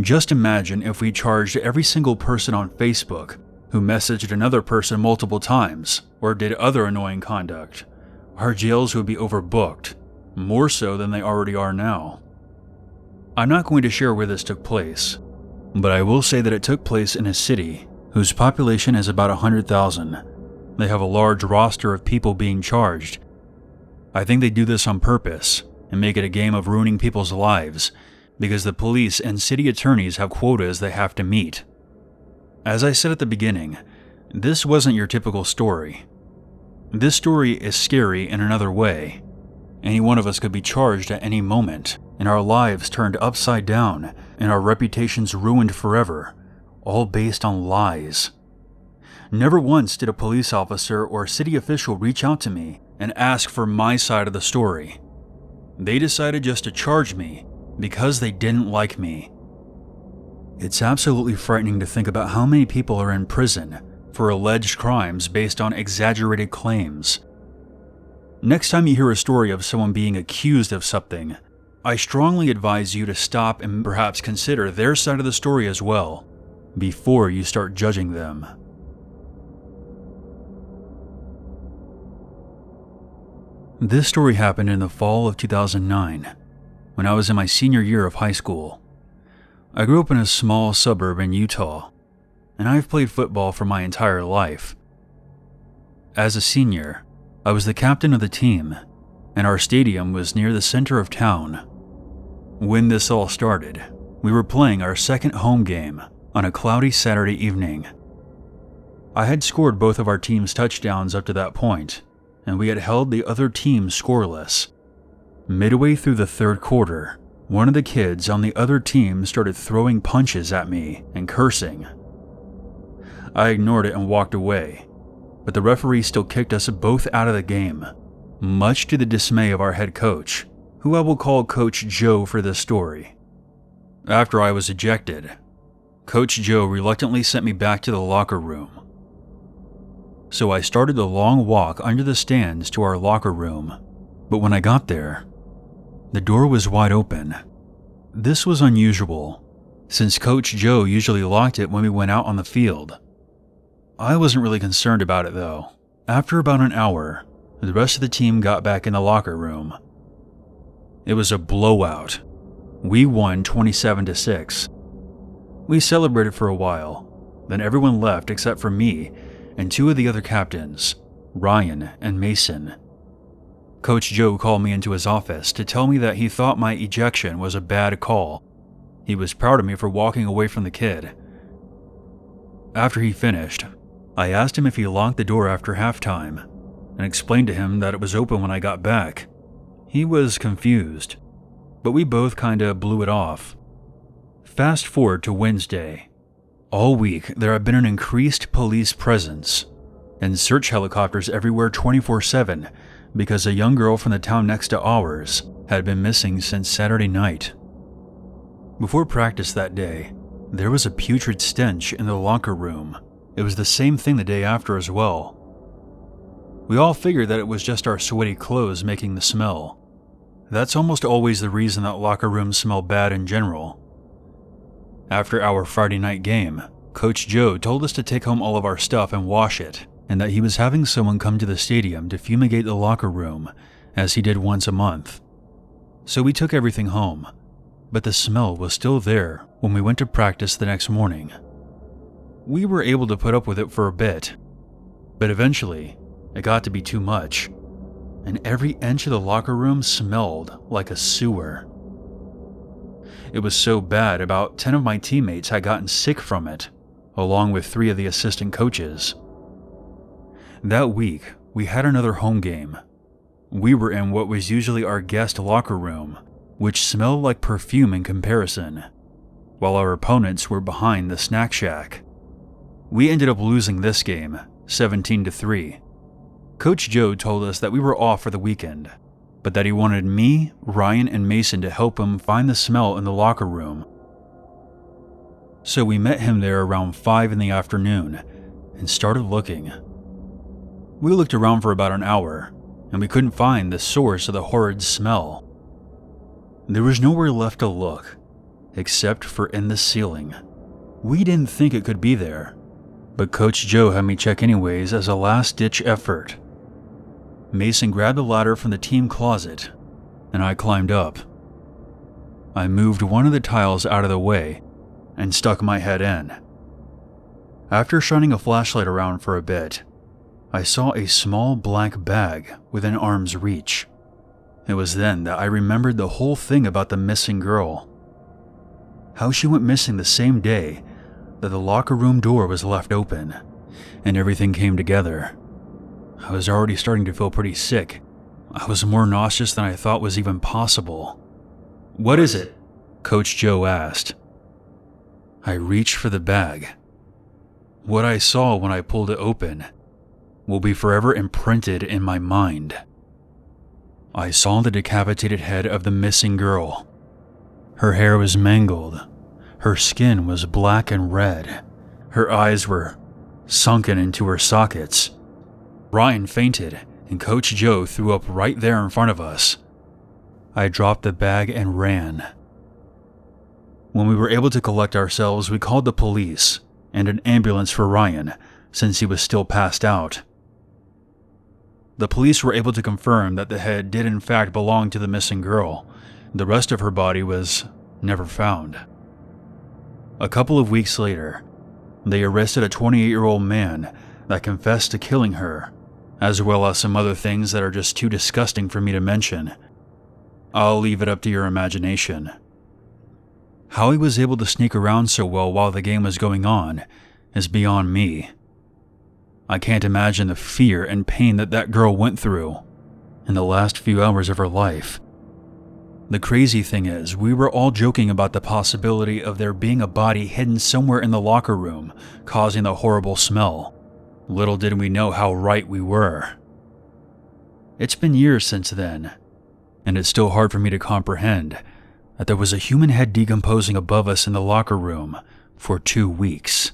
Just imagine if we charged every single person on Facebook who messaged another person multiple times or did other annoying conduct. Our jails would be overbooked, more so than they already are now. I'm not going to share where this took place, but I will say that it took place in a city whose population is about 100,000. They have a large roster of people being charged. I think they do this on purpose and make it a game of ruining people's lives because the police and city attorneys have quotas they have to meet. As I said at the beginning, this wasn't your typical story. This story is scary in another way. Any one of us could be charged at any moment, and our lives turned upside down, and our reputations ruined forever, all based on lies. Never once did a police officer or city official reach out to me and ask for my side of the story. They decided just to charge me because they didn't like me. It's absolutely frightening to think about how many people are in prison for alleged crimes based on exaggerated claims. Next time you hear a story of someone being accused of something, I strongly advise you to stop and perhaps consider their side of the story as well, before you start judging them. This story happened in the fall of 2009, when I was in my senior year of high school. I grew up in a small suburb in Utah, and I've played football for my entire life. As a senior, I was the captain of the team, and our stadium was near the center of town. When this all started, we were playing our second home game on a cloudy Saturday evening. I had scored both of our team's touchdowns up to that point, and we had held the other team scoreless. Midway through the third quarter, one of the kids on the other team started throwing punches at me and cursing. I ignored it and walked away, but the referee still kicked us both out of the game, much to the dismay of our head coach, who I will call Coach Joe for this story. After I was ejected, Coach Joe reluctantly sent me back to the locker room. So I started the long walk under the stands to our locker room. But when I got there, the door was wide open. This was unusual, since Coach Joe usually locked it when we went out on the field. I wasn't really concerned about it though. After about an hour, the rest of the team got back in the locker room. It was a blowout. We won 27-6. We celebrated for a while, then everyone left except for me and two of the other captains, Ryan and Mason. Coach Joe called me into his office to tell me that he thought my ejection was a bad call. He was proud of me for walking away from the kid. After he finished, I asked him if he locked the door after halftime and explained to him that it was open when I got back. He was confused, but we both kinda blew it off. Fast forward to Wednesday. All week, there had been an increased police presence and search helicopters everywhere 24/7 because a young girl from the town next to ours had been missing since Saturday night. Before practice that day, there was a putrid stench in the locker room. It was the same thing the day after as well. We all figured that it was just our sweaty clothes making the smell. That's almost always the reason that locker rooms smell bad in general. After our Friday night game, Coach Joe told us to take home all of our stuff and wash it, and that he was having someone come to the stadium to fumigate the locker room, as he did once a month. So we took everything home, but the smell was still there when we went to practice the next morning. We were able to put up with it for a bit, but eventually, it got to be too much, and every inch of the locker room smelled like a sewer. It was so bad, about 10 of my teammates had gotten sick from it, along with 3 of the assistant coaches. That week, we had another home game. We were in what was usually our guest locker room, which smelled like perfume in comparison, while our opponents were behind the snack shack. We ended up losing this game, 17-3. Coach Joe told us that we were off for the weekend, but that he wanted me, Ryan, and Mason to help him find the smell in the locker room. So we met him there around 5 in the afternoon and started looking. We looked around for about an hour, and we couldn't find the source of the horrid smell. There was nowhere left to look, except for in the ceiling. We didn't think it could be there, but Coach Joe had me check anyways as a last-ditch effort. Mason grabbed a ladder from the team closet, and I climbed up. I moved one of the tiles out of the way and stuck my head in. After shining a flashlight around for a bit, I saw a small black bag within arm's reach. It was then that I remembered the whole thing about the missing girl. How she went missing the same day that the locker room door was left open, and everything came together. I was already starting to feel pretty sick. I was more nauseous than I thought was even possible. "What is it?" Coach Joe asked. I reached for the bag. What I saw when I pulled it open will be forever imprinted in my mind. I saw the decapitated head of the missing girl. Her hair was mangled. Her skin was black and red. Her eyes were sunken into her sockets. Ryan fainted, and Coach Joe threw up right there in front of us. I dropped the bag and ran. When we were able to collect ourselves, we called the police and an ambulance for Ryan, since he was still passed out. The police were able to confirm that the head did in fact belong to the missing girl. The rest of her body was never found. A couple of weeks later, they arrested a 28-year-old man that confessed to killing her, as well as some other things that are just too disgusting for me to mention. I'll leave it up to your imagination. How he was able to sneak around so well while the game was going on is beyond me. I can't imagine the fear and pain that that girl went through in the last few hours of her life. The crazy thing is, we were all joking about the possibility of there being a body hidden somewhere in the locker room, causing the horrible smell. Little did we know how right we were. It's been years since then, and it's still hard for me to comprehend that there was a human head decomposing above us in the locker room for 2 weeks.